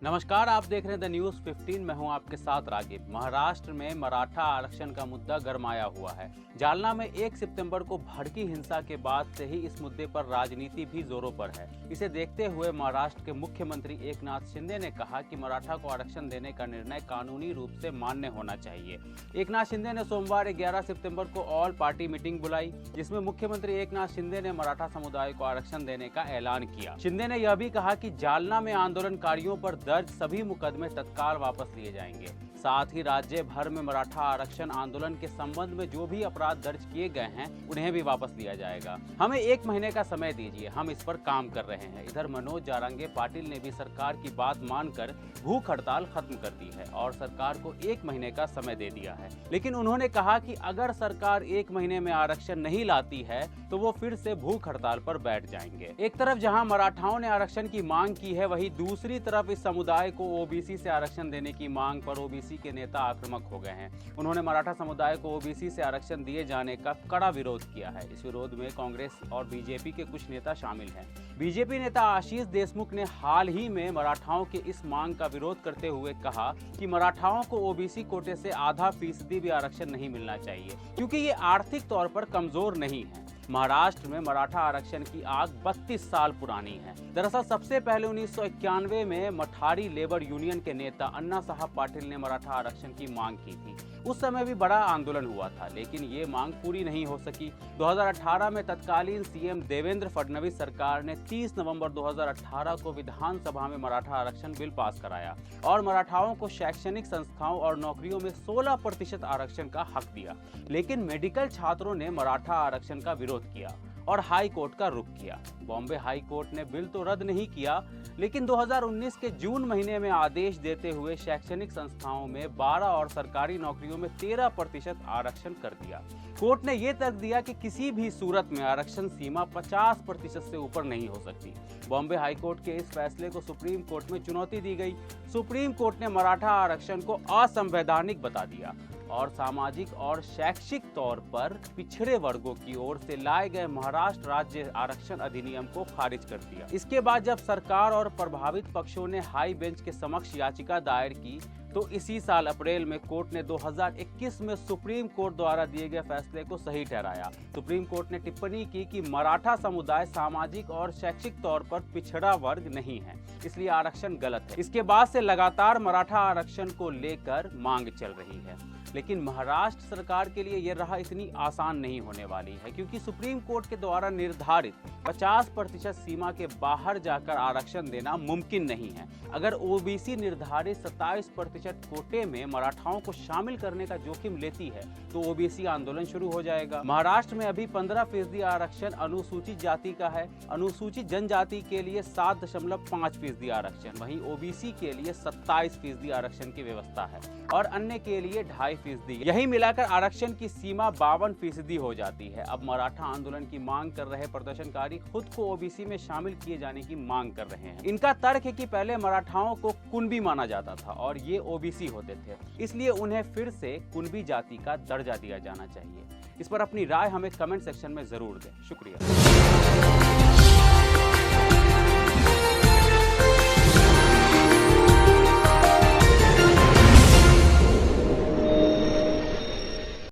नमस्कार, आप देख रहे हैं द न्यूज 15। मैं हूं आपके साथ रागिब। महाराष्ट्र में मराठा आरक्षण का मुद्दा गरमाया हुआ है। जालना में 1 सितंबर को भड़की हिंसा के बाद से ही इस मुद्दे पर राजनीति भी जोरों पर है। इसे देखते हुए महाराष्ट्र के मुख्यमंत्री एकनाथ शिंदे ने कहा कि मराठा को आरक्षण देने का निर्णय कानूनी रूप से मान्य होना चाहिए। एकनाथ शिंदे ने सोमवार 11 सितंबर को ऑल पार्टी मीटिंग बुलाई, जिसमें मुख्यमंत्री एकनाथ शिंदे ने मराठा समुदाय को आरक्षण देने का ऐलान किया। शिंदे ने यह भी कहा कि जालना में आंदोलनकारियों पर दर्ज सभी मुकदमे तत्काल वापस लिए जाएंगे। साथ ही राज्य भर में मराठा आरक्षण आंदोलन के संबंध में जो भी अपराध दर्ज किए गए हैं उन्हें भी वापस लिया जाएगा। हमें 1 महीने का समय दीजिए, हम इस पर काम कर रहे हैं। इधर मनोज जारंगे पाटिल ने भी सरकार की बात मानकर भूख हड़ताल खत्म कर दी है और सरकार को 1 महीने का समय दे दिया है। लेकिन उन्होंने कहा कि अगर सरकार 1 महीने में आरक्षण नहीं लाती है तो वो फिर से भूख हड़ताल पर बैठ जाएंगे। एक तरफ जहां मराठाओं ने आरक्षण की मांग की है, वहीं दूसरी तरफ इस समुदाय को ओबीसी से आरक्षण देने की मांग पर ओबीसी के नेता आक्रामक हो गए हैं। उन्होंने मराठा समुदाय को ओबीसी से आरक्षण दिए जाने का कड़ा विरोध किया है। इस विरोध में कांग्रेस और बीजेपी के कुछ नेता शामिल हैं। बीजेपी नेता आशीष देशमुख ने हाल ही में मराठाओं के इस मांग का विरोध करते हुए कहा कि मराठाओं को ओबीसी कोटे से आधा फीसदी भी आरक्षण नहीं मिलना चाहिए, क्योंकि ये आर्थिक तौर पर कमजोर नहीं है। महाराष्ट्र में मराठा आरक्षण की आग 32 साल पुरानी है। दरअसल सबसे पहले 1991 में मठारी लेबर यूनियन के नेता अन्ना साहब पाटिल ने मराठा आरक्षण की मांग की थी। उस समय भी बड़ा आंदोलन हुआ था, लेकिन ये मांग पूरी नहीं हो सकी। 2018 में तत्कालीन सीएम देवेंद्र फडणवीस सरकार ने 30 नवंबर 2018 को विधानसभा में मराठा आरक्षण बिल पास कराया और मराठाओं को शैक्षणिक संस्थाओं और नौकरियों में 16% आरक्षण का हक दिया। लेकिन मेडिकल छात्रों ने मराठा आरक्षण का विरोध किया और हाई कोर्ट का रुख किया। बॉम्बे हाई कोर्ट ने बिल तो रद्द नहीं किया, लेकिन 2019 के जून महीने में आदेश देते हुए शैक्षणिक संस्थाओं में 12 और सरकारी नौकरियों में 13% आरक्षण कर दिया। कोर्ट ने यह तर्क दिया कि किसी भी सूरत में आरक्षण सीमा 50% से ऊपर नहीं हो सकती। बॉम्बे हाई कोर्ट के इस फैसले को सुप्रीम कोर्ट में चुनौती दी गई। सुप्रीम कोर्ट ने मराठा आरक्षण को असंवैधानिक बता दिया और सामाजिक और शैक्षिक तौर पर पिछड़े वर्गों की ओर से लाए गए महाराष्ट्र राज्य आरक्षण अधिनियम को खारिज कर दिया। इसके बाद जब सरकार और प्रभावित पक्षों ने हाई बेंच के समक्ष याचिका दायर की, तो इसी साल अप्रैल में कोर्ट ने 2021 में सुप्रीम कोर्ट द्वारा दिए गए फैसले को सही ठहराया। सुप्रीम कोर्ट ने टिप्पणी की कि मराठा समुदाय सामाजिक और शैक्षिक तौर पर पिछड़ा वर्ग नहीं है, इसलिए आरक्षण गलत है। इसके बाद से लगातार मराठा आरक्षण को लेकर मांग चल रही है, लेकिन महाराष्ट्र सरकार के लिए यह राह इतनी आसान नहीं होने वाली है, क्योंकि सुप्रीम कोर्ट के द्वारा निर्धारित 50% सीमा के बाहर जाकर आरक्षण देना मुमकिन नहीं है। अगर ओबीसी निर्धारित 27% कोटे में मराठाओं को शामिल करने का जोखिम लेती है तो ओबीसी आंदोलन शुरू हो जाएगा। महाराष्ट्र में अभी 15% आरक्षण अनुसूचित जाति का है। अनुसूचित जनजाति के लिए 7.5% आरक्षण, वहीं ओबीसी के लिए 27% आरक्षण की व्यवस्था है और अन्य के लिए 2.5%। यही मिलाकर आरक्षण की सीमा 52% हो जाती है। अब मराठा आंदोलन की मांग कर रहे प्रदर्शनकारी खुद को ओबीसी में शामिल किए जाने की मांग कर रहे हैं। इनका तर्क है कि पहले मराठाओं को कुणबी माना जाता था और ये ओबीसी होते थे, इसलिए उन्हें फिर से कुणबी जाति का दर्जा दिया जाना चाहिए। इस पर अपनी राय हमें कमेंट सेक्शन में जरूर दें। शुक्रिया।